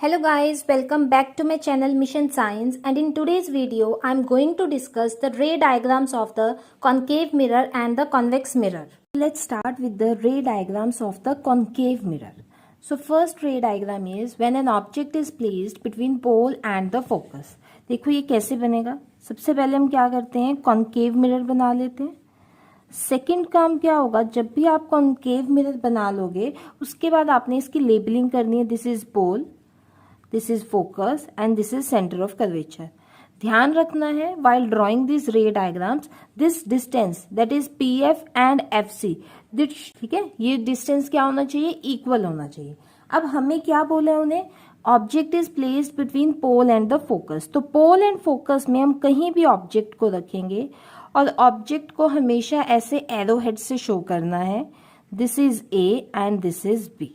Hello guys, welcome back to my channel Mission Science, and in today's video I am going to discuss the ray diagrams of the concave mirror and the convex mirror. Let's start with the ray diagrams of the concave mirror. So first ray diagram is when an object is placed between pole and the focus. देखो ये कैसे बनेगा. सबसे पहले हम क्या करते हैं, कॉन्केव मिरर बना लेते हैं. सेकंड काम क्या होगा, जब भी आप कॉन्केव मिरर बना लोगे उसके बाद आपने इसकी लेबलिंग करनी है. This is pole, this is focus and this is centre of curvature. ध्यान रखना है while drawing these ray diagrams, this distance that is PF and FC, ठीक है, ये डिस्टेंस क्या होना चाहिए, इक्वल होना चाहिए. अब हमें क्या बोला है उन्हें, object is placed between pole and the focus. तो पोल एंड फोकस में हम कहीं भी ऑब्जेक्ट को रखेंगे और ऑब्जेक्ट को हमेशा ऐसे एरो हेड से शो करना है. This is A and this is B.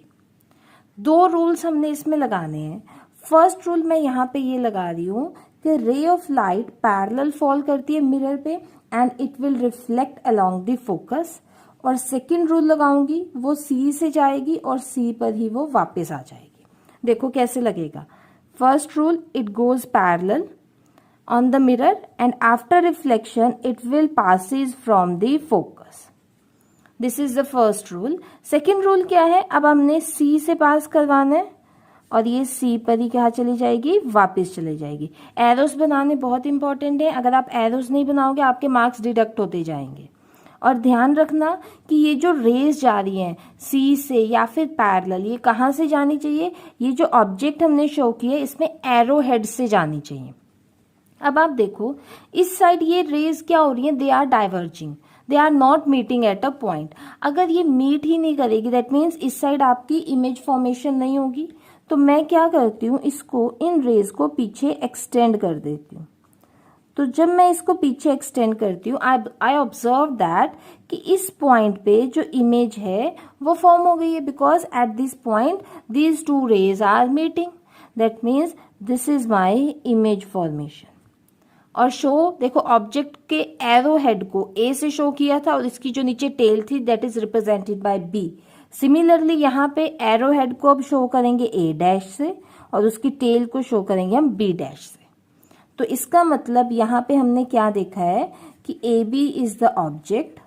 दो रूल्स हमने इसमें लगाने हैं. फर्स्ट रूल मैं यहाँ पे ये लगा रही हूँ कि ray of light parallel fall करती है मिरर पे and it will reflect along the focus. और सेकंड रूल लगाऊंगी, वो सी से जाएगी और सी पर ही वो वापस आ जाएगी. देखो कैसे लगेगा. First rule, it goes parallel on the mirror and after reflection it will passes from the focus. This is the first rule. Second rule क्या है, अब हमने C से पास करवाना है और ये C पर ही क्या चली जाएगी, वापस चली जाएगी. एरोस बनाने बहुत इंपॉर्टेंट है. अगर आप एरोस नहीं बनाओगे आपके मार्क्स डिडक्ट होते जाएंगे. और ध्यान रखना कि ये जो रेज जा रही हैं सी से या फिर पैरेलल, ये कहाँ से जानी चाहिए, ये जो ऑब्जेक्ट हमने शो किए इसमें एरो हेड से जानी चाहिए. अब आप देखो इस साइड ये रेज क्या हो रही है, they are diverging, they are not meeting at a point. अगर ये मीट ही नहीं करेगी दैट मीन्स इस साइड आपकी इमेज फॉर्मेशन नहीं होगी. तो मैं क्या करती हूँ, इसको इन रेज को पीछे एक्सटेंड कर देती हूँ. तो जब मैं इसको पीछे एक्सटेंड करती हूँ आई ऑब्जर्व दैट कि इस पॉइंट पे जो इमेज है वो फॉर्म हो गई है because at this point these two rays are meeting. That means this is my image formation. और शो देखो ऑब्जेक्ट के एरो हेड को ए से शो किया था और इसकी जो नीचे टेल थी that is represented by B. Similarly यहाँ पे एरो हेड को अब शो करेंगे ए डैश से और उसकी टेल को शो करेंगे हम बी डैश से. तो इसका मतलब यहाँ पे हमने क्या देखा है कि A B is the object,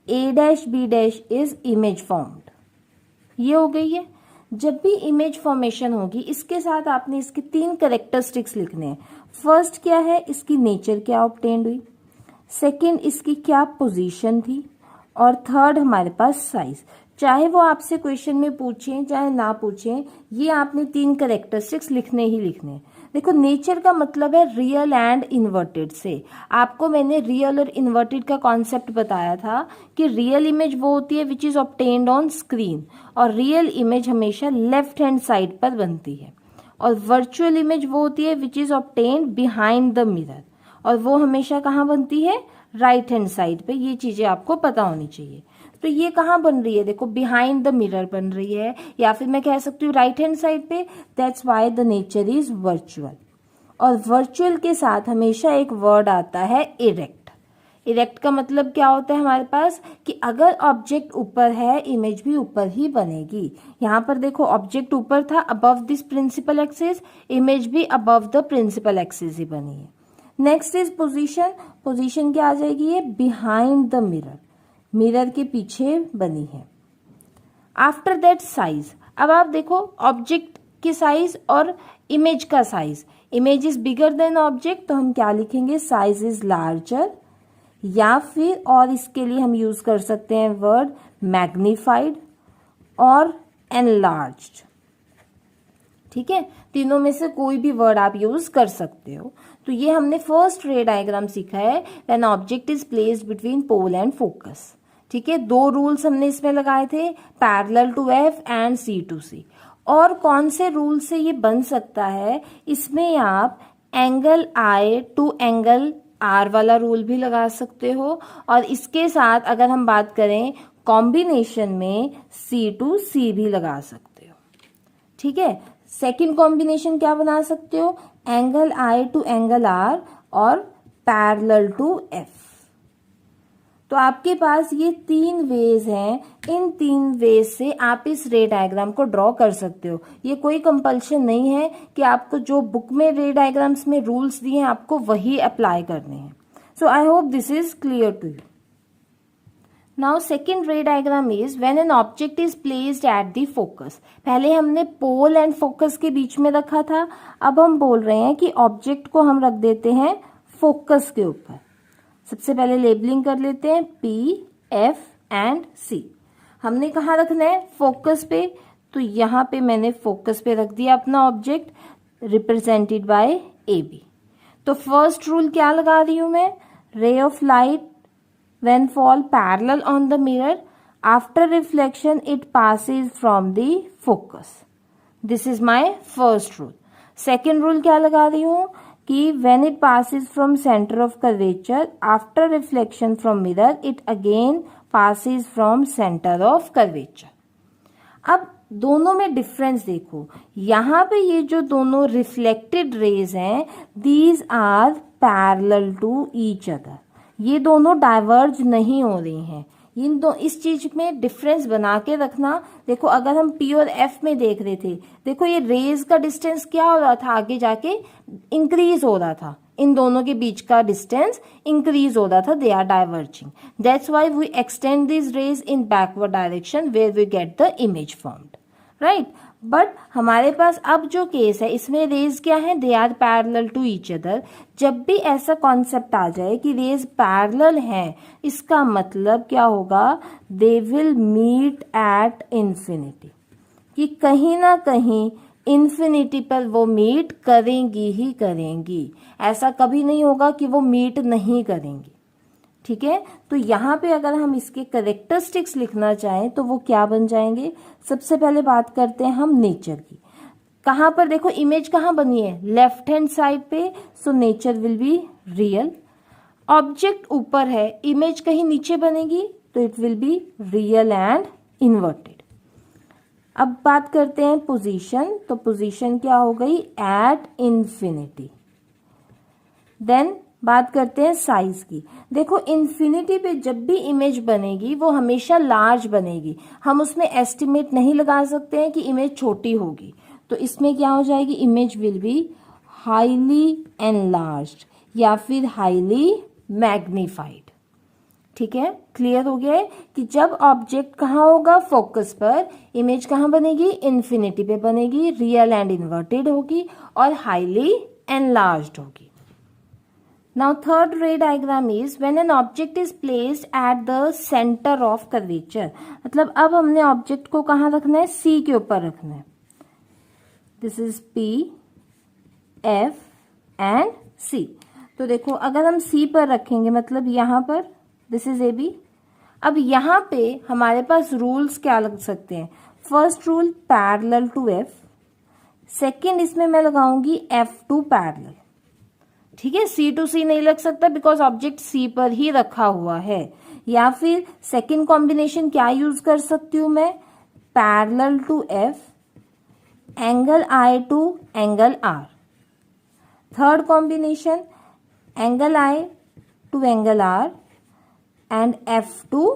A dash B dash is image formed. ये हो गई है. जब भी इमेज फॉर्मेशन होगी इसके साथ आपने इसके तीन कैरेक्टरिस्टिक्स लिखने हैं. फर्स्ट क्या है, इसकी नेचर क्या ऑब्टेन्ड हुई. सेकंड, इसकी क्या पोजीशन थी. और थर्ड हमारे पास साइज. चाहे वो आपसे क्वेश्चन में पूछें चाहे ना पूछें, ये आपने तीन कैरेक्टरिस्टिक्स लिखने ही लिखने. देखो नेचर का मतलब है रियल एंड इन्वर्टेड से. आपको मैंने रियल और इन्वर्टेड का कॉन्सेप्ट बताया था कि रियल इमेज वो होती है which is obtained on screen और रियल इमेज हमेशा लेफ्ट हैंड साइड पर बनती है. और वर्चुअल इमेज वो होती है which is obtained behind the mirror और वो हमेशा कहाँ बनती है, राइट हैंड साइड पे. ये चीजें आपको पता होनी चाहिए. तो ये कहाँ बन रही है, देखो बिहाइंड द मिरर बन रही है या फिर मैं कह सकती हूँ राइट हैंड साइड पे. That's why the nature is virtual. और वर्चुअल के साथ हमेशा एक वर्ड आता है इरेक्ट. इरेक्ट का मतलब क्या होता है हमारे पास कि अगर ऑब्जेक्ट ऊपर है इमेज भी ऊपर ही बनेगी. यहाँ पर देखो ऑब्जेक्ट ऊपर था, above this principle axis, image भी अबव द प्रिंसिपल एक्सिस ही बनी है. Next is position. पोजीशन क्या आ जाएगी, ये बिहाइंड द मिरर, मिरर के पीछे बनी है. After that size. अब आप देखो ऑब्जेक्ट की साइज और इमेज का size. Image is bigger than object तो हम क्या लिखेंगे, साइज इज लार्जर. या फिर और इसके लिए हम यूज कर सकते हैं वर्ड मैग्नीफाइड और एनलार्ज्ड. ठीक है, तीनों में से कोई भी वर्ड आप यूज कर सकते हो. तो ये हमने फर्स्ट रे डायग्राम सीखा है when object is placed between pole and focus. ठीक है, दो रूल्स हमने इसमें लगाए थे, parallel to F and C to C. और कौन से रूल से ये बन सकता है, इसमें आप angle I to angle R वाला रूल भी लगा सकते हो. और इसके साथ अगर हम बात करें कॉम्बिनेशन में सी टू सी भी लगा सकते हो. ठीक है, सेकंड कॉम्बिनेशन क्या बना सकते हो, angle I to angle R और पैरेलल टू एफ. तो आपके पास ये 3 वेज हैं, इन 3 वेज से आप इस रे डायग्राम को ड्रॉ कर सकते हो। ये कोई कंपल्शन नहीं है कि आपको जो बुक में रे डायग्राम्स में रूल्स दिए हैं आपको वही अप्लाई करने हैं। So I hope this is clear to you. Now second ray diagram is when an object is placed at the focus. पहले हमने पोल एंड फोकस के बीच में रखा था, अब हम बोल रहे हैं कि ऑब्जेक्ट को हम रख देते हैं फोकस के ऊपर। सबसे पहले लेबलिंग कर लेते हैं P, F एंड C। हमने कहाँ रखना है? फोकस पे। तो यहाँ पे मैंने फोकस पे रख दिया अपना ऑब्जेक्ट, रिप्रेजेंटेड बाय AB। तो फर्स्ट रूल क्या लगा रही हूं मैं? Ray of light when fall parallel on the mirror, after reflection it passes from the focus. This is my first rule. Second rule क्या लगा रही हूँ कि when it passes from center of curvature, after reflection from mirror it again passes from center of curvature. अब दोनों में difference देखो, यहाँ पे ये जो दोनों रिफ्लेक्टेड रेज हैं, these are parallel to each other. ये दोनों डाइवर्ज नहीं हो रही हैं। इस चीज में डिफरेंस बना के रखना। देखो अगर हम P और F में देख रहे थे, देखो ये रेज का डिस्टेंस क्या हो रहा था, आगे जाके इंक्रीज हो रहा था, इन दोनों के बीच का डिस्टेंस इंक्रीज हो रहा था, they are diverging. That's why we extend this rays in backward direction where we get the image formed, right. But हमारे पास अब जो केस है इसमें रेज क्या है? They are parallel to each other. जब भी ऐसा कॉन्सेप्ट आ जाए कि रेज पैरेलल हैं, इसका मतलब क्या होगा? They will meet at infinity, कि कहीं ना कहीं इन्फिनिटी पर वो मीट करेंगी ही करेंगी। ऐसा कभी नहीं होगा कि वो मीट नहीं करेंगी, ठीक है। तो यहाँ पे अगर हम इसके कैरेक्टरिस्टिक्स लिखना चाहें तो वो क्या बन जाएंगे? सबसे पहले बात करते हैं हम नेचर की। कहाँ पर देखो इमेज कहाँ बनी है? लेफ्ट हैंड साइड पे। So nature will be real. Object ऊपर है, इमेज कहीं नीचे बनेगी तो it will be real and inverted. अब बात करते हैं पोजीशन। तो पोजीशन क्या हो गई? At infinity. देन बात करते हैं साइज की। देखो इन्फिनिटी पे जब भी इमेज बनेगी वो हमेशा लार्ज बनेगी, हम उसमें एस्टिमेट नहीं लगा सकते हैं कि इमेज छोटी होगी। तो इसमें क्या हो जाएगी? Image will be highly enlarged या फिर हाईली मैग्नीफाइड, ठीक है। क्लियर हो गया है कि जब ऑब्जेक्ट कहाँ होगा? फोकस पर। इमेज कहाँ बनेगी? इन्फिनिटी पे बनेगी, रियल एंड इन्वर्टेड होगी और हाईली एनलार्ज्ड होगी। Now third ray diagram is when an object is placed at the center of curvature. मतलब अब हमने ऑब्जेक्ट को कहाँ रखना है? C के ऊपर रखना है। This is P, F and C. तो देखो अगर हम C पर रखेंगे मतलब यहाँ पर this is AB। अब यहाँ पे हमारे पास रूल्स क्या लग सकते हैं? First rule parallel to F। Second इसमें मैं लगाऊंगी F टू पैरेलल, ठीक है। C टू C नहीं लग सकता बिकॉज ऑब्जेक्ट C पर ही रखा हुआ है। या फिर सेकेंड कॉम्बिनेशन क्या यूज कर सकती हूं मैं? Parallel to F, angle I to angle R। Third combination angle I to angle R and F to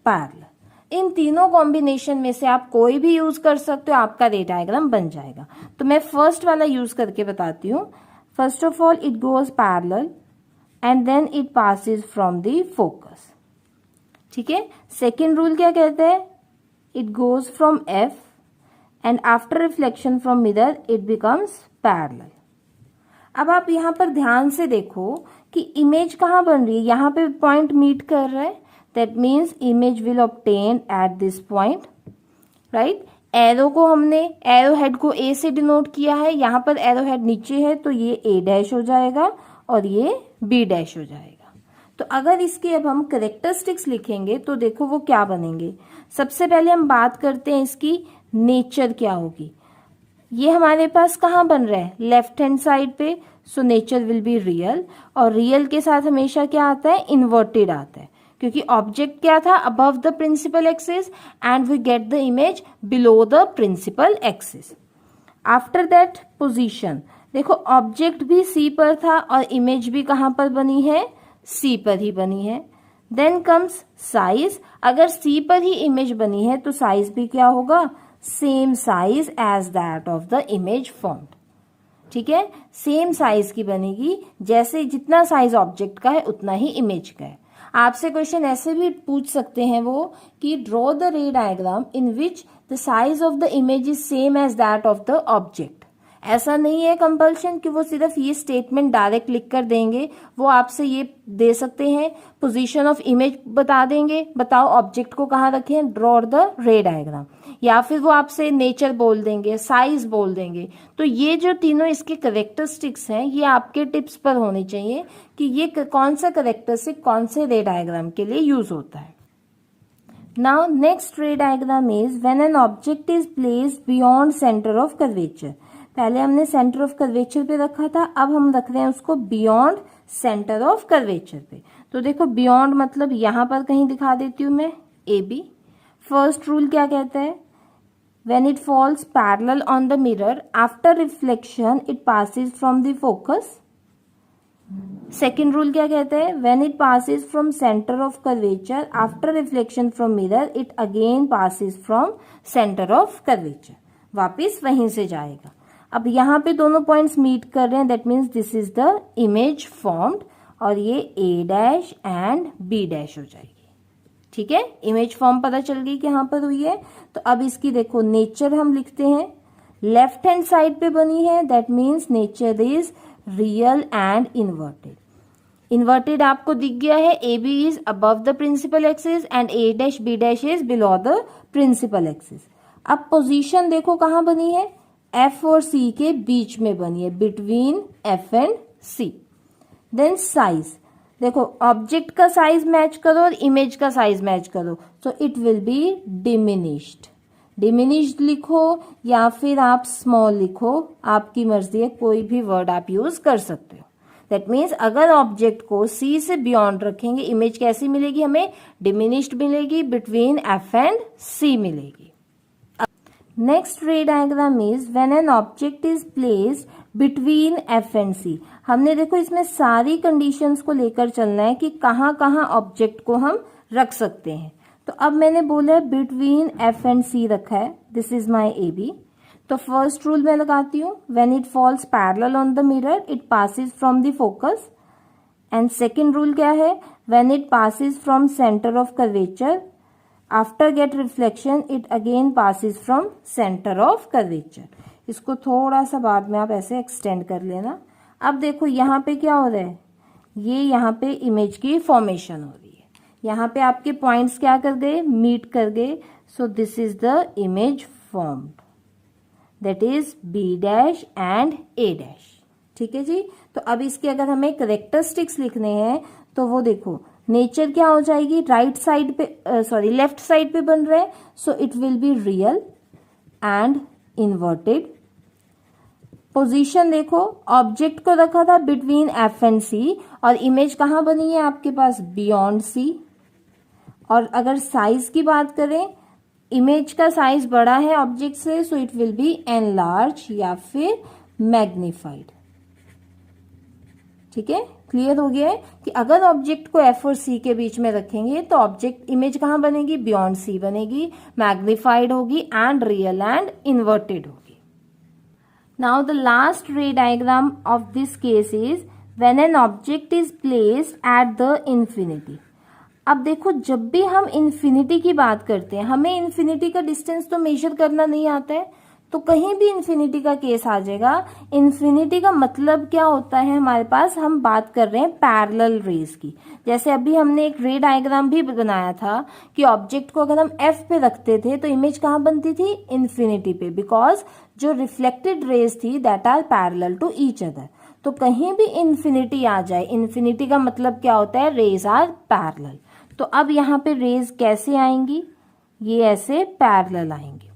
parallel. इन तीनों कॉम्बिनेशन में से आप कोई भी यूज कर सकते हो, आपका रे डायग्राम बन जाएगा। तो मैं फर्स्ट वाला यूज करके बताती हूँ। First of all, it goes parallel and then it passes from the focus, ठीक है। सेकेंड रूल क्या कहते हैं? It goes from F and after reflection from mirror it becomes parallel. अब आप यहाँ पर ध्यान से देखो कि इमेज कहाँ बन रही है? यहाँ पे पॉइंट मीट कर रहा है, that means image will obtain at this point, right? Arrow को हमने एरो हेड को ए से डिनोट किया है, यहाँ पर एरो हेड नीचे है तो ये ए डैश हो जाएगा और ये बी डैश हो जाएगा। तो अगर इसके अब हम कैरेक्टरिस्टिक्स लिखेंगे तो देखो वो क्या बनेंगे। सबसे पहले हम बात करते हैं इसकी नेचर क्या होगी। ये हमारे पास कहाँ बन रहा है? लेफ्ट हैंड साइड पे। So nature will be real, और रियल के साथ हमेशा क्या आता है? इन्वर्टेड आता है, क्योंकि ऑब्जेक्ट क्या था? Above the principal axis and we get the image below the principal axis. After that position, देखो ऑब्जेक्ट भी C पर था और इमेज भी कहाँ पर बनी है? C पर ही बनी है। देन कम्स साइज, अगर सी पर ही इमेज बनी है तो साइज भी क्या होगा, same size as that of the image formed, ठीक है, सेम साइज की बनेगी, जैसे जितना साइज ऑब्जेक्ट का है उतना ही इमेज का है। आपसे क्वेश्चन ऐसे भी पूछ सकते हैं वो कि draw the ray diagram in which the size of the image is same as that of the object. ऐसा नहीं है कंपल्शन कि वो सिर्फ ये स्टेटमेंट डायरेक्ट लिख कर देंगे, वो आपसे ये दे सकते हैं पोजीशन ऑफ इमेज बता देंगे, बताओ ऑब्जेक्ट को कहाँ रखें, ड्रॉ द रे डायग्राम, या फिर वो आपसे नेचर बोल देंगे, साइज बोल देंगे। तो ये जो तीनों इसके करेक्टरिस्टिक्स हैं ये आपके टिप्स पर होनी चाहिए कि ये कौन सा करेक्टरिस्टिक कौन से रे डायग्राम के लिए यूज होता है। Now next ray diagram is when an object is placed beyond centre of curvature. पहले हमने सेंटर ऑफ कर्वेचर पे रखा था, अब हम रख रहे हैं उसको बियॉन्ड सेंटर ऑफ कर्वेचर पे। तो देखो बियॉन्ड मतलब यहां पर कहीं दिखा देती हूं मैं, ए बी। फर्स्ट रूल क्या कहता है, when it falls parallel on the mirror after reflection it passes from the focus। Second rule क्या कहता है, when it passes from center of curvature after reflection from mirror it again passes from center of curvature, वापिस वहीं से जाएगा। अब यहाँ पे दोनों पॉइंट्स मीट कर रहे हैं, that means this is the image formed, और ये ए डैश एंड बी डैश हो जाएगी, ठीक है, इमेज फॉर्म पता चल गई कि यहाँ पर हुई है। तो अब इसकी देखो नेचर हम लिखते हैं, लेफ्ट हैंड साइड पे बनी है, that means nature is real and inverted. Inverted आपको दिख गया है, A B is above the principal axis and A dash B dash is below the principal axis. अब पोजीशन देखो कहाँ बनी है, एफ और सी के बीच में बनी है, between F and C. Then size देखो, ऑब्जेक्ट का साइज मैच करो और इमेज का साइज मैच करो, तो it will be diminished. Diminished लिखो या फिर आप स्मॉल लिखो, आपकी मर्जी है, कोई भी वर्ड आप यूज कर सकते हो। दैट मीन्स अगर ऑब्जेक्ट को सी से बियॉन्ड रखेंगे, इमेज कैसी मिलेगी हमें, डिमिनिश्ड मिलेगी, बिटवीन एफ एंड सी मिलेगी। Next ray diagram is when an object is placed between F and C. हमने देखो इसमें सारी कंडीशंस को लेकर चलना है कि कहाँ कहाँ ऑब्जेक्ट को हम रख सकते हैं। तो अब मैंने बोला है बिटवीन एफ एंड सी रखा है, this is my A B. तो फर्स्ट रूल मैं लगाती हूँ, when it falls parallel on the mirror it passes from the focus. And second rule क्या है, when it passes from centre of curvature after get reflection it again passes from centre of curvature. इसको थोड़ा सा बाद में आप ऐसे extend कर लेना। अब देखो यहाँ पे क्या हो रहा है, ये यहाँ पे इमेज की फॉर्मेशन हो रही है, यहाँ पे आपके पॉइंट्स क्या कर गए, मीट कर गए। So this is the image formed, that is B dash and A dash, ठीक है जी। तो अब इसके अगर हमें करेक्टरिस्टिक्स लिखने हैं तो वो देखो नेचर क्या हो जाएगी, राइट साइड पे सॉरी लेफ्ट साइड पे बन रहा है, so it will be real and inverted. Position देखो, ऑब्जेक्ट को रखा था बिटवीन एफ एंड सी और इमेज कहाँ बनी है आपके पास, बियॉन्ड सी। और अगर साइज की बात करें, इमेज का साइज बड़ा है ऑब्जेक्ट से, so it will B enlarge या फिर मैग्नीफाइड, ठीक है। क्लियर हो गया है कि अगर ऑब्जेक्ट को एफ और सी के बीच में रखेंगे तो ऑब्जेक्ट इमेज कहाँ बनेगी, बियॉन्ड सी बनेगी, मैग्नीफाइड होगी एंड रियल एंड इन्वर्टेड होगी। नाउ द लास्ट रे diagram of this case is when an object is placed at the infinity. अब देखो जब भी हम इंफिनिटी की बात करते हैं, हमें इंफिनिटी का डिस्टेंस तो मेजर करना नहीं आता है, तो कहीं भी इंफिनिटी का केस आ जाएगा। इंफिनिटी का मतलब क्या होता है हमारे पास, हम बात कर रहे हैं पैरेलल रेज की। जैसे अभी हमने एक रे डायग्राम भी बनाया था कि ऑब्जेक्ट को अगर हम एफ पे रखते थे तो इमेज कहाँ बनती थी, इंफिनिटी पे, बिकॉज जो रिफ्लेक्टेड रेज थी that are parallel to each other. तो कहीं भी इंफिनिटी आ जाए, इंफिनिटी का मतलब क्या होता है, रेज आर पैरेलल। तो अब यहाँ पे रेज कैसे आएंगी, ये ऐसे पैरेलल आएंगी।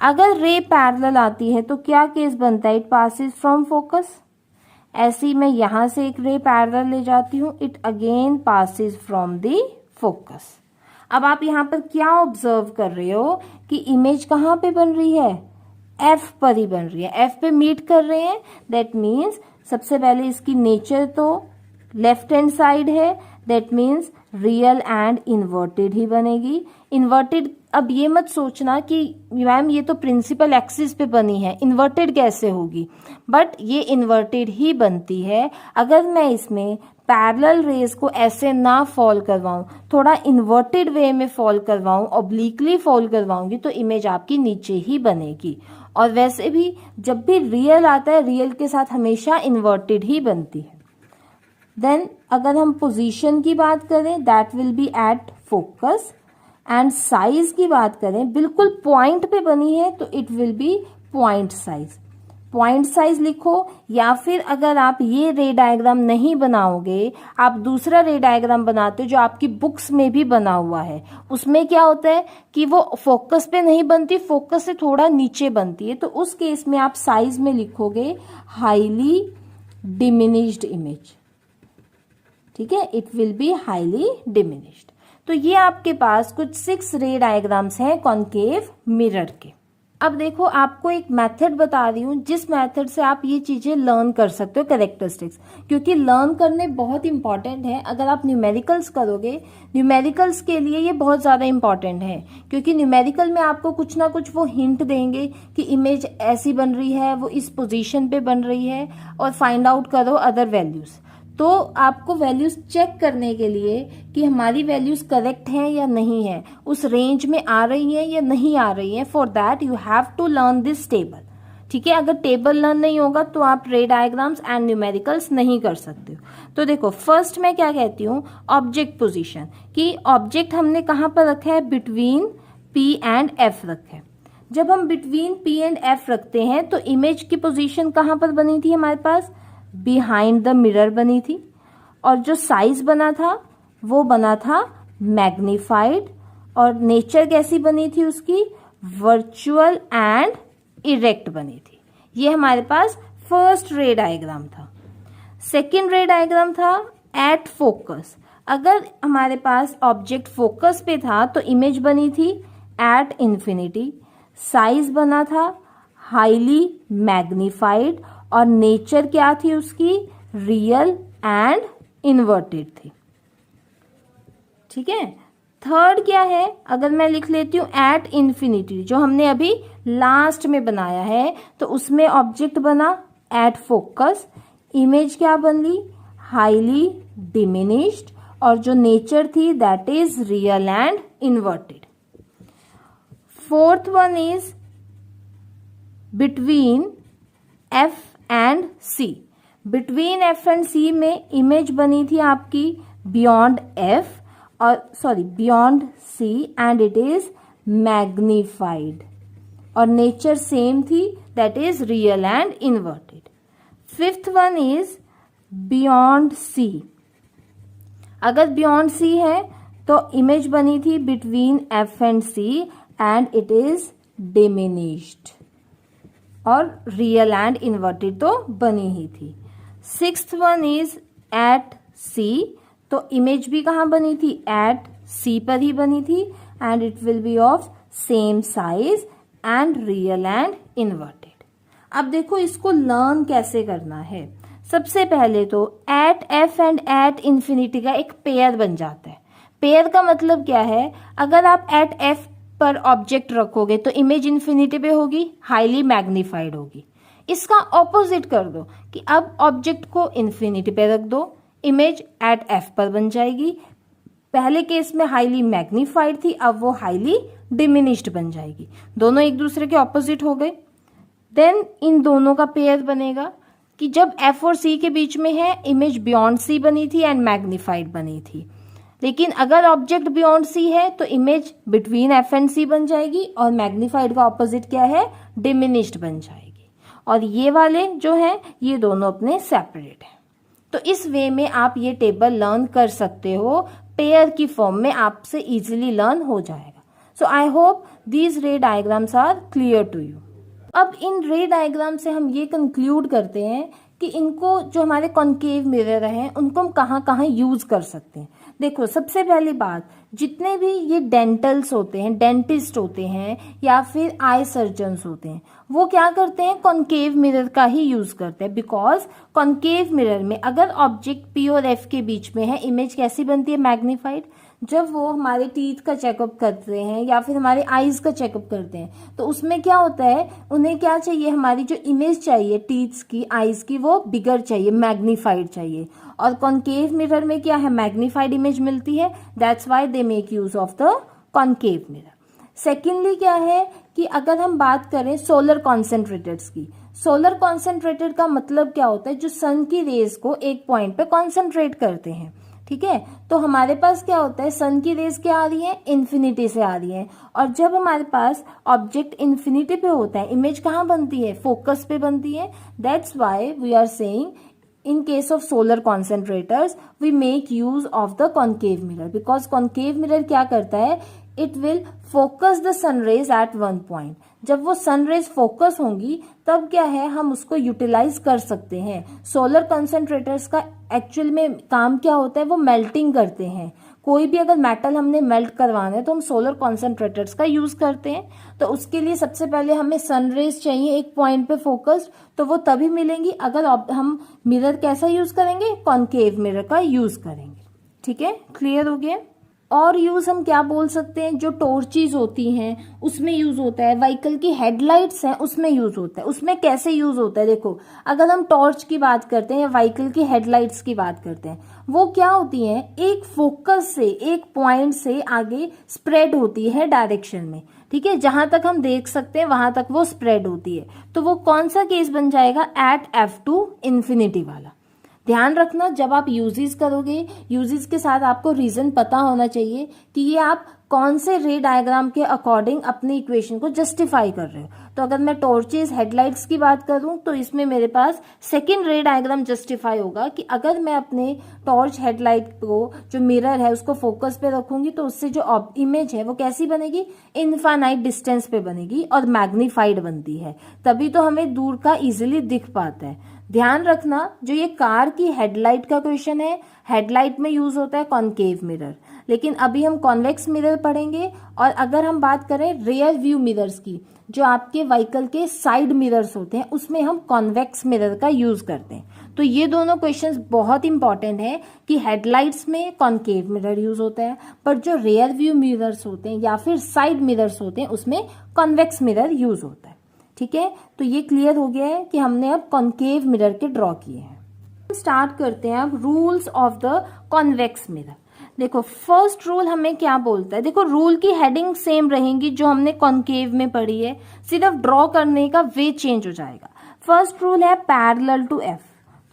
अगर रे पैरेलल आती है तो क्या केस बनता है, इट पासिस फ्रॉम फोकस। ऐसी मैं यहां से एक रे पैरेलल ले जाती हूं, it again passes from the focus. अब आप यहां पर क्या ऑब्जर्व कर रहे हो कि इमेज कहां पे बन रही है, एफ पर ही बन रही है, एफ पे मीट कर रहे हैं। दैट मीन्स सबसे पहले इसकी नेचर तो लेफ्ट हैंड साइड है, that means real and inverted ही बनेगी। इन्वर्टेड, अब ये मत सोचना कि मैम ये तो प्रिंसिपल एक्सिस पे बनी है, इन्वर्टेड कैसे होगी, बट ये इन्वर्टेड ही बनती है अगर मैं इसमें पैरेलल रेज को ऐसे ना फॉल करवाऊं, थोड़ा इन्वर्टेड वे में फॉल करवाऊं, ऑब्लिकली फॉल करवाऊंगी तो इमेज आपकी नीचे ही बनेगी। और वैसे भी जब भी रियल आता है, रियल के साथ हमेशा इन्वर्टेड ही बनती है। देन अगर हम पोजीशन की बात करें, that will B at focus, and size की बात करें, बिल्कुल पॉइंट पे बनी है तो it will B point size. Point size लिखो, या फिर अगर आप ये रे डायग्राम नहीं बनाओगे, आप दूसरा रे डायग्राम बनाते हो जो आपकी बुक्स में भी बना हुआ है, उसमें क्या होता है कि वो फोकस पे नहीं बनती, फोकस से थोड़ा नीचे बनती है, तो उस केस में आप साइज में लिखोगे हाईली डिमिनिश्ड इमेज। ठीक है, it will be highly diminished. तो ये आपके पास कुछ 6 रे डायग्राम्स हैं कॉन्केव मिरर के। अब देखो, आपको एक मेथड बता रही हूँ जिस मेथड से आप ये चीजें लर्न कर सकते हो, कैरेक्टरिस्टिक्स, क्योंकि लर्न करने बहुत इंपॉर्टेंट है। अगर आप न्यूमेरिकल्स करोगे, न्यूमेरिकल्स के लिए ये बहुत ज़्यादा इंपॉर्टेंट है, क्योंकि न्यूमेरिकल में आपको कुछ ना कुछ वो हिंट देंगे कि इमेज ऐसी बन रही है, वो इस पोजीशन पे बन रही है, और फाइंड आउट करो अदर वैल्यूज। तो आपको वैल्यूज चेक करने के लिए कि हमारी वैल्यूज करेक्ट हैं या नहीं है, उस रेंज में आ रही है या नहीं आ रही है, for that you have to learn this table. ठीक है, अगर टेबल लर्न नहीं होगा तो आप रे डायग्राम्स एंड न्यूमेरिकल्स नहीं कर सकते हो। तो देखो, फर्स्ट मैं क्या कहती हूँ, ऑब्जेक्ट पोजीशन, कि ऑब्जेक्ट हमने कहाँ पर रखा है, बिटवीन P एंड F रखा है। जब हम बिटवीन P एंड F रखते हैं तो इमेज की पोजीशन कहाँ पर बनी थी हमारे पास, बिहाइंड द मिरर बनी थी, और जो साइज बना था वो बना था मैग्नीफाइड, और नेचर कैसी बनी थी उसकी, वर्चुअल एंड इरेक्ट बनी थी। ये हमारे पास फर्स्ट रे डायग्राम था। सेकेंड रे डायग्राम था एट फोकस। अगर हमारे पास ऑब्जेक्ट फोकस पे था तो इमेज बनी थी एट इन्फिनिटी, साइज बना था हाईली मैग्नीफाइड, और नेचर क्या थी उसकी, रियल एंड इन्वर्टेड थी। ठीक है, थर्ड क्या है, अगर मैं लिख लेती हूं एट इन्फिनिटी, जो हमने अभी लास्ट में बनाया है, तो उसमें ऑब्जेक्ट बना एट फोकस, इमेज क्या बनी, हाईली डिमिनिश्ड, और जो नेचर थी that is real and inverted. Fourth one is between F and C। Between F and C में इमेज बनी थी आपकी बियॉन्ड F, और sorry beyond C, and it is magnified, और नेचर सेम थी, that is real and inverted. Fifth one is beyond C। अगर beyond C है तो इमेज बनी थी between F and C, and it is diminished, और real and inverted तो बनी ही थी। Sixth one is at C, तो इमेज भी कहाँ बनी थी, एट C पर ही बनी थी, and it will B of same size and real and inverted. अब देखो, इसको लर्न कैसे करना है। सबसे पहले तो at F and at infinity का एक पेयर बन जाता है। पेयर का मतलब क्या है, अगर आप एट F पर ऑब्जेक्ट रखोगे तो इमेज इन्फिनिटी पे होगी, हाईली मैग्नीफाइड होगी। इसका ऑपोजिट कर दो कि अब ऑब्जेक्ट को इन्फिनिटी पे रख दो, इमेज एट F पर बन जाएगी। पहले केस में हाईली मैग्नीफाइड थी, अब वो हाईली डिमिनिश्ड बन जाएगी। दोनों एक दूसरे के ऑपोजिट हो गए। देन इन दोनों का पेयर बनेगा कि जब F और C के बीच में है, इमेज बियॉन्ड C बनी थी एंड मैग्नीफाइड बनी थी, लेकिन अगर ऑब्जेक्ट बियॉन्ड C है तो image between F and C बन जाएगी, और मैग्नीफाइड का ऑपोजिट क्या है, डिमिनिश्ड बन जाएगी। और ये वाले जो हैं ये दोनों अपने सेपरेट हैं। तो इस वे में आप ये टेबल लर्न कर सकते हो, पेयर की फॉर्म में आपसे इजीली लर्न हो जाएगा। So I hope these ray diagrams are clear to you. अब इन रे डायग्राम से हम ये कंक्लूड करते हैं कि इनको, जो हमारे कॉन्केव मिरर हैं, उनको हम कहाँ कहाँ यूज कर सकते हैं। देखो सबसे पहली बात, जितने भी ये डेंटल्स होते हैं, डेंटिस्ट होते हैं या फिर आई सर्जन्स होते हैं, वो क्या करते हैं, कॉन्केव मिरर का ही यूज करते हैं। बिकॉज कॉन्केव मिरर में अगर ऑब्जेक्ट पी और एफ के बीच में है, इमेज कैसी बनती है, मैग्नीफाइड। जब वो हमारे टीथ का चेकअप करते हैं या फिर हमारे आईज का चेकअप करते हैं, तो उसमें क्या होता है, उन्हें क्या चाहिए, हमारी जो इमेज चाहिए टीथ्स की, आईज की, वो बिगर चाहिए, मैग्नीफाइड चाहिए। और कॉन्केव मिरर में क्या है, मैग्नीफाइड इमेज मिलती है। That's why they make use of the concave mirror. Secondly क्या है कि अगर हम बात करें सोलर कॉन्सेंट्रेटेड्स की, सोलर कॉन्सेंट्रेटेड का मतलब क्या होता है, जो सन की रेज को एक पॉइंट पे कॉन्सेंट्रेट करते हैं। ठीक है, तो हमारे पास क्या होता है, सन की रेज क्या आ रही है, इन्फिनिटी से आ रही है। और जब हमारे पास ऑब्जेक्ट इन्फिनिटी पे होता है, इमेज कहाँ बनती है, फोकस पे बनती है। That's why we are saying in case of solar concentrators we make use of the concave mirror, because concave mirror क्या करता है, it will focus the sun rays at one point। जब वो सन रेज फोकस होंगी तब क्या है, हम उसको यूटिलाइज कर सकते हैं। सोलर कंसंट्रेटर्स का एक्चुअल में काम क्या होता है, वो मेल्टिंग करते हैं। कोई भी अगर मेटल हमने मेल्ट करवाना है तो हम सोलर कॉन्सेंट्रेटर्स का यूज करते हैं। तो उसके लिए सबसे पहले हमें सन रेज चाहिए एक पॉइंट पे फोकस्ड, तो वो तभी मिलेंगी अगर हम मिरर कैसा यूज करेंगे, कॉन्केव मिरर का यूज करेंगे। ठीक है, क्लियर हो गया। और यूज हम क्या बोल सकते हैं, जो टॉर्चेज होती हैं उसमें यूज होता है, व्हीकल की हेडलाइट्स हैं उसमें यूज होता है। उसमें कैसे यूज होता है, देखो अगर हम टॉर्च की बात करते हैं या व्हीकल की हेडलाइट्स की बात करते हैं, वो क्या होती हैं, एक फोकस से, एक पॉइंट से आगे स्प्रेड होती है डायरेक्शन में। ठीक है, जहां तक हम देख सकते हैं वहां तक वो स्प्रेड होती है। तो वो कौन सा केस बन जाएगा, एट F2 इन्फिनिटी वाला। ध्यान रखना, जब आप यूजेस करोगे, यूजेस के साथ आपको रीजन पता होना चाहिए कि ये आप कौन से रे डायग्राम के अकॉर्डिंग अपनी इक्वेशन को जस्टिफाई कर रहे हो। तो अगर मैं टॉर्चेस हेडलाइट्स की बात करूं तो इसमें मेरे पास सेकंड रे डायग्राम जस्टिफाई होगा कि अगर मैं अपने टॉर्च हेडलाइट को, जो मिरर है, उसको फोकस पे रखूंगी तो उससे जो इमेज है वो कैसी बनेगी, इनफाइनाइट डिस्टेंस पे बनेगी और मैग्नीफाइड बनती है। तभी तो हमें दूर का इजिली दिख पाता है। ध्यान रखना, जो ये कार की हेडलाइट का क्वेश्चन है, हेडलाइट में यूज होता है कॉन्केव मिरर, लेकिन अभी हम कॉन्वेक्स मिरर पढ़ेंगे। और अगर हम बात करें रियर व्यू मिरर्स की, जो आपके व्हीकल के साइड मिरर्स होते हैं, उसमें हम कॉन्वेक्स मिरर का यूज करते हैं। तो ये दोनों क्वेश्चंस बहुत इंपॉर्टेंट है कि हेडलाइट्स में कॉन्केव मिरर यूज होता है, पर जो रियर व्यू मिरर्स होते हैं या फिर साइड मिरर्स होते हैं उसमें कॉन्वेक्स मिरर यूज होता है। ठीक है, तो ये क्लियर हो गया है कि हमने अब कॉन्केव मिरर के ड्रॉ किए हैं। स्टार्ट करते हैं अब rules of the convex mirror. देखो फर्स्ट रूल हमें क्या बोलता है, देखो रूल की हेडिंग सेम रहेंगी जो हमने कॉन्केव में पढ़ी है, सिर्फ ड्रॉ करने का वे चेंज हो जाएगा। फर्स्ट रूल है पैरेलल टू एफ।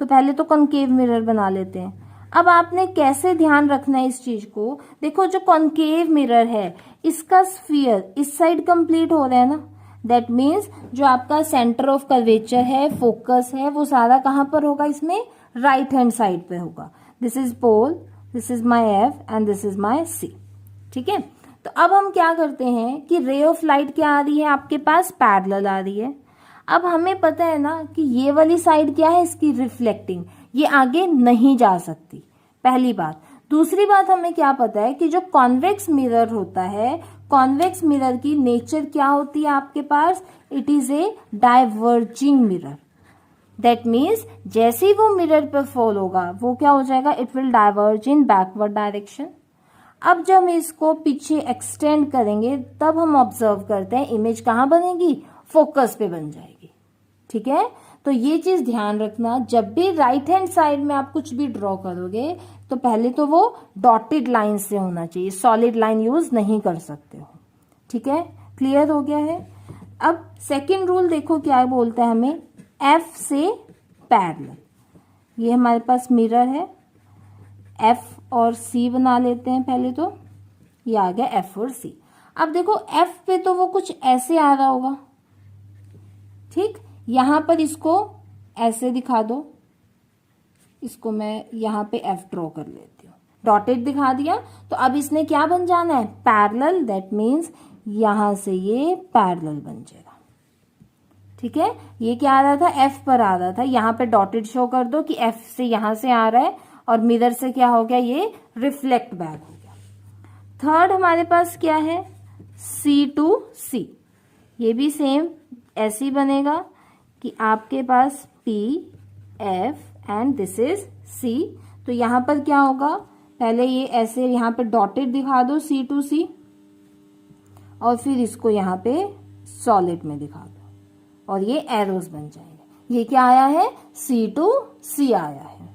तो पहले तो कॉन्केव मिरर बना लेते हैं। अब आपने कैसे ध्यान रखना है इस चीज को, देखो जो कॉन्केव मिरर है इसका स्फीयर इस साइड कंप्लीट हो रहा है ना, दैट मीन्स जो आपका सेंटर ऑफ कर्वेचर है, फोकस है, वो सारा कहां पर होगा, इसमें राइट हैंड साइड पे होगा। This is pole, this is my F and this is my C. ठीक है, तो अब हम क्या करते हैं कि रे ऑफ लाइट क्या आ रही है आपके पास, पैरेलल आ रही है। अब हमें पता है ना कि ये वाली साइड क्या है, इसकी रिफ्लेक्टिंग, ये आगे नहीं जा सकती, पहली बात। दूसरी बात हमें क्या पता है कि जो कॉन्वेक्स मिरर होता है, कॉन्वेक्स मिरर की नेचर क्या होती है आपके पास, it is a diverging mirror. That means जैसे ही वो मिरर पर फॉल होगा वो क्या हो जाएगा, it will diverge in backward direction. अब जब हम इसको पीछे एक्सटेंड करेंगे तब हम ऑब्जर्व करते हैं इमेज कहाँ बनेगी, फोकस पे बन जाएगी। ठीक है, तो ये चीज ध्यान रखना, जब भी राइट हैंड साइड में आप कुछ भी ड्रॉ करोगे तो पहले तो वो डॉटेड लाइन से होना चाहिए, सॉलिड लाइन यूज नहीं कर सकते हो। ठीक है, क्लियर हो गया है। अब सेकंड रूल देखो क्या बोलता है हमें, एफ से पैरेलल। ये हमारे पास मिरर है, एफ और सी बना लेते हैं पहले तो, ये आ गया एफ और सी। अब देखो एफ पे तो वो कुछ ऐसे आ रहा होगा, ठीक, यहां पर इसको ऐसे दिखा दो, इसको मैं यहां पे एफ ड्रॉ कर लेती हूँ, डॉटेड दिखा दिया। तो अब इसने क्या बन जाना है, पैरेलल, दैट मीन्स यहां से ये पैरेलल बन जाएगा। ठीक है, ये क्या आ रहा था, एफ पर आ रहा था, यहाँ पे डॉटेड शो कर दो कि एफ से यहां से आ रहा है और मिरर से क्या हो गया, ये रिफ्लेक्ट बैक हो गया। थर्ड हमारे पास क्या है, C to C। ये भी सेम ऐसे ही बनेगा कि आपके पास P, F and this is C। तो यहाँ पर क्या होगा, पहले ये ऐसे यहाँ पे डॉटेड दिखा दो C to C, और फिर इसको यहाँ पे सॉलिड में दिखा दो और ये एरोज बन जाएंगे। ये क्या आया है, C to C आया है।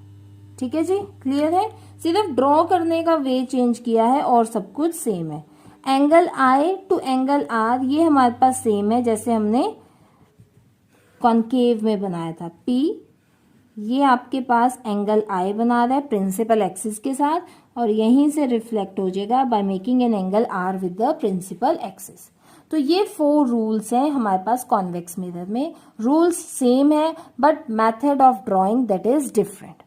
ठीक है जी, क्लियर है। सिर्फ ड्रॉ करने का वे चेंज किया है और सब कुछ सेम है। Angle I to angle R ये हमारे पास सेम है जैसे हमने कॉन्केव में बनाया था। P ये आपके पास एंगल I बना रहा है प्रिंसिपल एक्सिस के साथ, और यहीं से रिफ्लेक्ट हो जाएगा by making an angle R with the principal axis. तो ये 4 रूल्स हैं हमारे पास कॉन्वेक्स मिरर में। रूल्स सेम है but method of drawing that is different.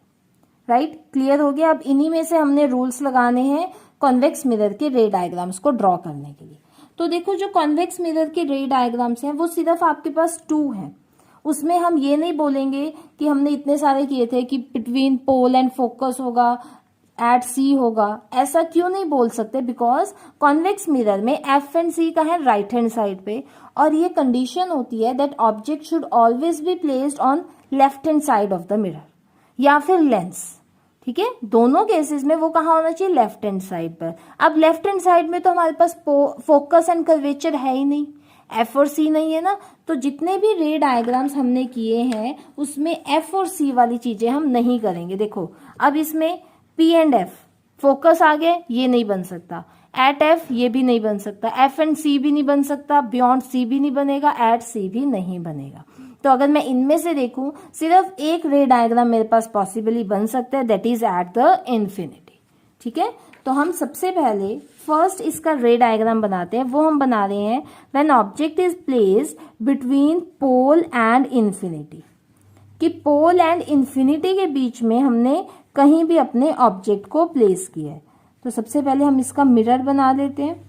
Right, clear हो गया। अब इन्हीं में से हमने रूल्स लगाने हैं कॉन्वेक्स मिरर के रे डायग्राम्स को ड्रॉ करने के लिए। तो देखो, जो कॉन्वेक्स मिरर के रे डायग्राम्स हैं वो सिर्फ आपके पास 2 हैं। उसमें हम ये नहीं बोलेंगे कि हमने इतने सारे किए थे कि बिटवीन पोल एंड फोकस होगा, एट सी होगा। ऐसा क्यों नहीं बोल सकते, बिकॉज कॉन्वेक्स मिरर में एफ एंड सी का है राइट हैंड साइड पे, और ये कंडीशन होती है that object should always be placed on left hand side of the mirror या फिर लेंस। ठीक है, दोनों केसेस में वो कहाँ होना चाहिए, लेफ्ट हैंड साइड पर। अब लेफ्ट हैंड साइड में तो हमारे पास फोकस एंड कर्वेचर है ही नहीं, एफ और सी नहीं है ना। तो जितने भी रे डायग्राम्स हमने किए हैं उसमें एफ और सी वाली चीजें हम नहीं करेंगे। देखो, अब इसमें पी एंड एफ, फोकस आ गए, ये नहीं बन सकता। एट एफ ये भी नहीं बन सकता, एफ एंड सी भी नहीं बन सकता, बियॉन्ड सी भी नहीं बनेगा, एट सी भी नहीं बनेगा। तो अगर मैं इनमें से देखूं, सिर्फ एक रे डायग्राम मेरे पास पॉसिबली बन सकता है, that is at the infinity. ठीक है, तो हम सबसे पहले फर्स्ट इसका रे डायग्राम बनाते हैं। वो हम बना रहे हैं when object is placed between pole and infinity, कि पोल एंड इन्फिनिटी के बीच में हमने कहीं भी अपने ऑब्जेक्ट को प्लेस किया है। तो सबसे पहले हम इसका मिरर बना लेते हैं।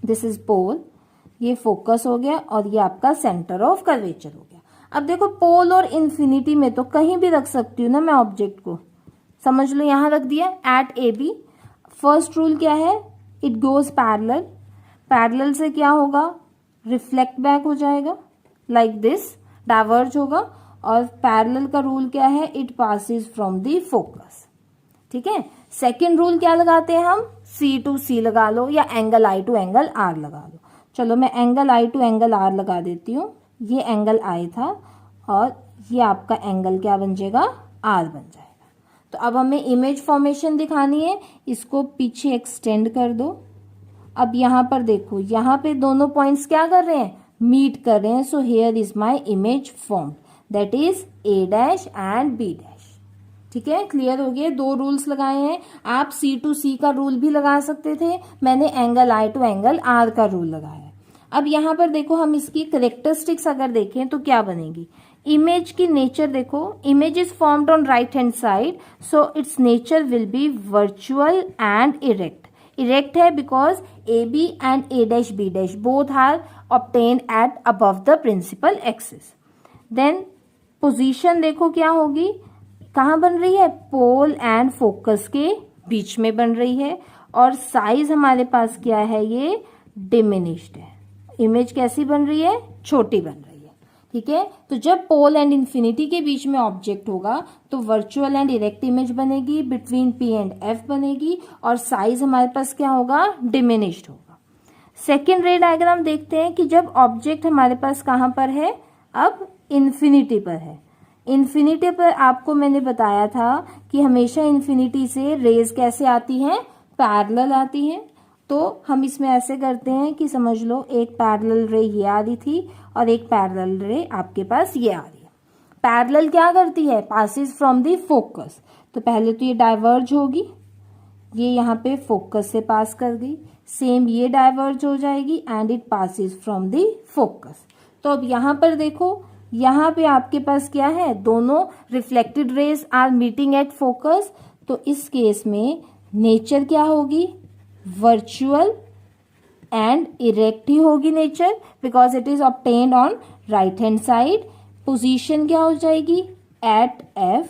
दिस इज पोल, ये फोकस हो गया और ये आपका सेंटर ऑफ कर्वेचर हो गया। अब देखो, पोल और इन्फिनिटी में तो कहीं भी रख सकती हूँ ना मैं ऑब्जेक्ट को। समझ लो, यहां रख दिया at A B. First rule क्या है, इट गोज पैरेलल। पैरेलल से क्या होगा, रिफ्लेक्ट बैक हो जाएगा लाइक दिस, डाइवर्ज होगा। और पैरेलल का रूल क्या है, it passes from the focus. ठीक है, सेकेंड रूल क्या लगाते हैं हम, सी टू सी लगा लो या angle I to angle R लगा लो। चलो मैं angle I to angle R लगा देती हूँ। ये एंगल आई था और ये आपका एंगल क्या बन जाएगा, आर बन जाएगा। तो अब हमें इमेज फॉर्मेशन दिखानी है, इसको पीछे एक्सटेंड कर दो। अब यहाँ पर देखो, यहाँ पे दोनों पॉइंट्स क्या कर रहे हैं, मीट कर रहे हैं। So here is my image form, that is A dash and B dash. ठीक है, क्लियर हो गया। 2 रूल्स लगाए हैं। आप सी टू सी का रूल भी लगा सकते थे, मैंने angle I to angle R का रूल लगाया। अब यहाँ पर देखो, हम इसकी करेक्टरिस्टिक्स अगर देखें तो क्या बनेगी, इमेज की नेचर देखो, image is formed on right hand side, so its nature will be virtual and erect. Erect है because A B and A dash B dash both are obtain at above the principal axis. Then position देखो क्या होगी, कहाँ बन रही है, पोल and focus के बीच में बन रही है। और साइज हमारे पास क्या है, ये डिमिनिश्ड है। इमेज कैसी बन रही है, छोटी बन रही है। ठीक है, तो जब पोल एंड इन्फिनिटी के बीच में ऑब्जेक्ट होगा तो वर्चुअल एंड इरेक्ट इमेज बनेगी, बिटवीन पी एंड एफ बनेगी, और साइज हमारे पास क्या होगा, डिमिनिश्ड होगा। सेकेंड रे डायग्राम देखते हैं कि जब ऑब्जेक्ट हमारे पास कहाँ पर है, अब इन्फिनिटी पर है। इन्फिनिटी पर आपको मैंने बताया था कि हमेशा इन्फिनिटी से रेज कैसे आती हैं, पैरेलल आती हैं। तो हम इसमें ऐसे करते हैं कि समझ लो, एक पैरेलल रे ये आ रही थी और एक पैरेलल रे आपके पास ये आ रही है। पैरेलल क्या करती है, पासिस फ्रॉम द फोकस। तो पहले तो ये डाइवर्ज होगी, ये यहाँ पे फोकस से पास कर गई, सेम ये डाइवर्ज हो जाएगी and it passes from the focus. तो अब यहाँ पर देखो, यहाँ पे आपके पास क्या है, दोनों reflected rays are meeting at focus. तो इस केस में नेचर क्या होगी, वर्चुअल एंड इरेक्ट ही होगी nature, because it is obtained on right hand side. Position क्या हो जाएगी, एट एफ,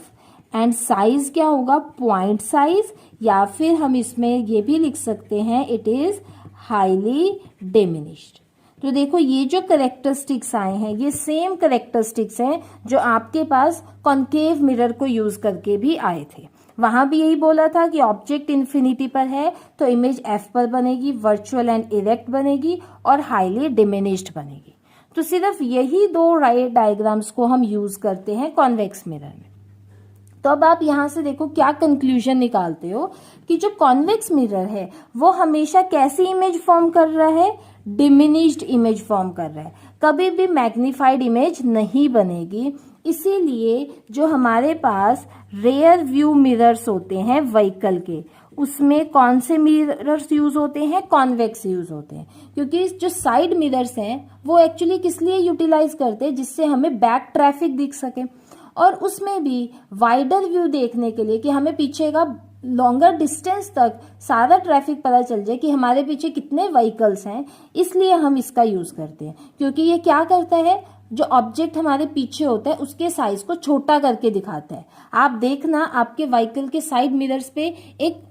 एंड साइज क्या होगा, पॉइंट साइज, या फिर हम इसमें ये भी लिख सकते हैं इट इज हाईली डिमिनिश्ड। तो देखो ये जो करेक्टरिस्टिक्स आए हैं ये सेम करेक्टरिस्टिक्स हैं जो आपके पास कॉन्केव मिरर को यूज करके भी आए थे। वहां भी यही बोला था कि ऑब्जेक्ट इन्फिनिटी पर है तो इमेज एफ पर बनेगी, वर्चुअल एंड इरेक्ट बनेगी और हाईली डिमिनिश्ड बनेगी। तो सिर्फ यही दो रे डायग्राम्स को हम यूज करते हैं कॉन्वेक्स मिरर में। तो अब आप यहां से देखो क्या कंक्लूजन निकालते हो कि जो कॉन्वेक्स मिरर है वो हमेशा कैसी इमेज फॉर्म कर रहा है, डिमिनिश्ड इमेज फॉर्म कर रहा है, कभी भी मैग्निफाइड इमेज नहीं बनेगी। इसीलिए जो हमारे पास रेयर व्यू मिरर्स होते हैं व्हीकल के, उसमें कौन से मिरर्स यूज होते हैं, कॉन्वेक्स यूज होते हैं, क्योंकि जो साइड मिरर्स हैं वो एक्चुअली किस लिए यूटिलाइज करते हैं, जिससे हमें बैक ट्रैफिक दिख सके, और उसमें भी वाइडर व्यू देखने के लिए कि हमें पीछे का लॉन्गर डिस्टेंस तक सारा ट्रैफिक पता चल जाए कि हमारे पीछे कितने व्हीकल्स हैं, इसलिए हम इसका यूज करते हैं। क्योंकि ये क्या करता है, जो ऑब्जेक्ट हमारे पीछे होता है उसके साइज को छोटा करके दिखाता है। आप देखना आपके व्हीकल के साइड मिरर्स पे एक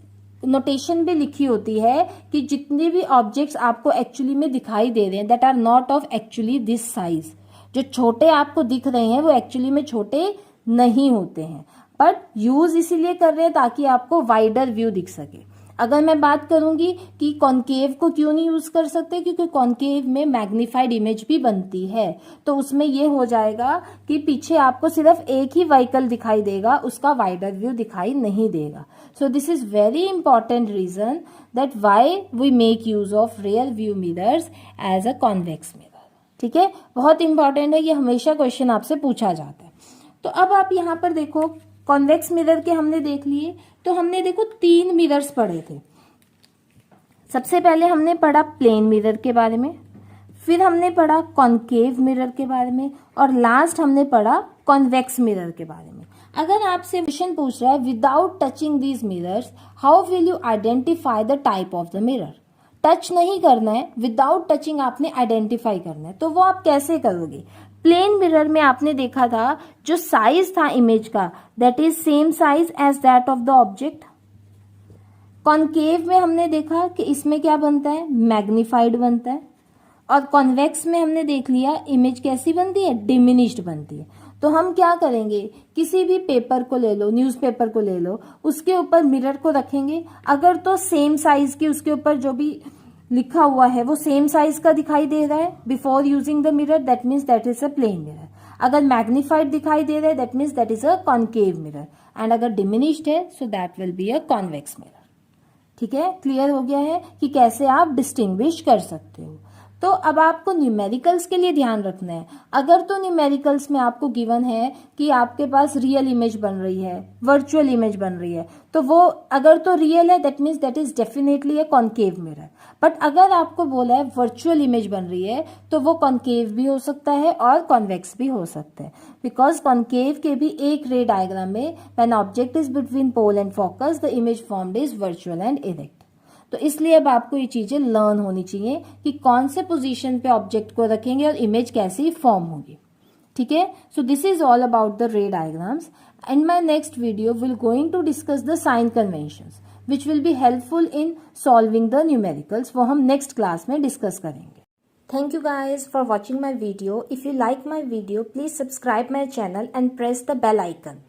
नोटेशन भी लिखी होती है कि जितने भी ऑब्जेक्ट्स आपको एक्चुअली में दिखाई दे रहे हैं that are not of actually this size, जो छोटे आपको दिख रहे हैं वो एक्चुअली में छोटे नहीं होते हैं, बट यूज इसीलिए कर रहे हैं ताकि आपको वाइडर व्यू दिख सके। अगर मैं बात करूंगी कि कॉन्केव को क्यों नहीं यूज कर सकते, क्योंकि कॉन्केव में मैग्नीफाइड इमेज भी बनती है, तो उसमें ये हो जाएगा कि पीछे आपको सिर्फ एक ही व्हीकल दिखाई देगा, उसका वाइडर व्यू दिखाई नहीं देगा। So this is very important reason that why we make use of rear view mirrors as a convex mirror. ठीक है, बहुत इंपॉर्टेंट है, ये हमेशा क्वेश्चन आपसे पूछा जाता है। तो अब आप यहाँ पर देखो कॉन्वेक्स मिरर के हमने देख लिए, तो हमने देखो 3 मिरर्स पढ़े थे। सबसे पहले हमने पढ़ा प्लेन मिरर के बारे में, फिर हमने पढ़ा कॉन्केव मिरर के बारे में, और लास्ट हमने पढ़ा कॉन्वेक्स मिरर के बारे में। अगर आपसे क्वेश्चन पूछ रहा है without touching these mirrors how will you identify the type of the mirror, touch नहीं करना है, विदाउट टचिंग आपने आइडेंटिफाई करना है, तो वो आप कैसे करोगे। प्लेन मिरर में आपने देखा था जो साइज था इमेज का that is same size as that of the object. Concave में हमने देखा कि इसमें क्या बनता है, मैग्नीफाइड बनता है, और कॉन्वेक्स में हमने देख लिया इमेज कैसी बनती है, डिमिनिश्ड बनती है। तो हम क्या करेंगे, किसी भी पेपर को ले लो, न्यूज़पेपर को ले लो, उसके ऊपर मिरर को रखेंगे, अगर तो सेम साइज की उसके ऊपर जो भी लिखा हुआ है वो सेम साइज का दिखाई दे रहा है before using the mirror, that means that is a plane mirror. अगर मैग्नीफाइड दिखाई दे रहा है that means that is a concave mirror, and अगर डिमिनिश्ड है so that will be a convex mirror. ठीक है, क्लियर हो गया है कि कैसे आप डिस्टिंग्विश कर सकते हो। तो अब आपको न्यूमेरिकल्स के लिए ध्यान रखना है। अगर तो न्यूमेरिकल्स में आपको गिवन है कि आपके पास रियल इमेज बन रही है, वर्चुअल इमेज बन रही है, तो वो अगर तो रियल है that means that is definitely a concave mirror. But अगर आपको बोला है वर्चुअल इमेज बन रही है तो वो कॉन्केव भी हो सकता है और कॉन्वेक्स भी हो सकता है, बिकॉज कॉन्केव के भी एक रे डायग्राम में when object is between pole and focus the image formed is virtual and erect. तो इसलिए अब आपको ये चीजें लर्न होनी चाहिए कि कौन से पोजीशन पे ऑब्जेक्ट को रखेंगे और इमेज कैसी फॉर्म होगी। ठीक है, सो this is all about the रे diagrams. In my next video we'll going to discuss the sign conventions which will be helpful in solving the numericals, वो हम next class में discuss करेंगे। Thank you guys for watching my video. If you like my video please subscribe my channel and press the bell icon.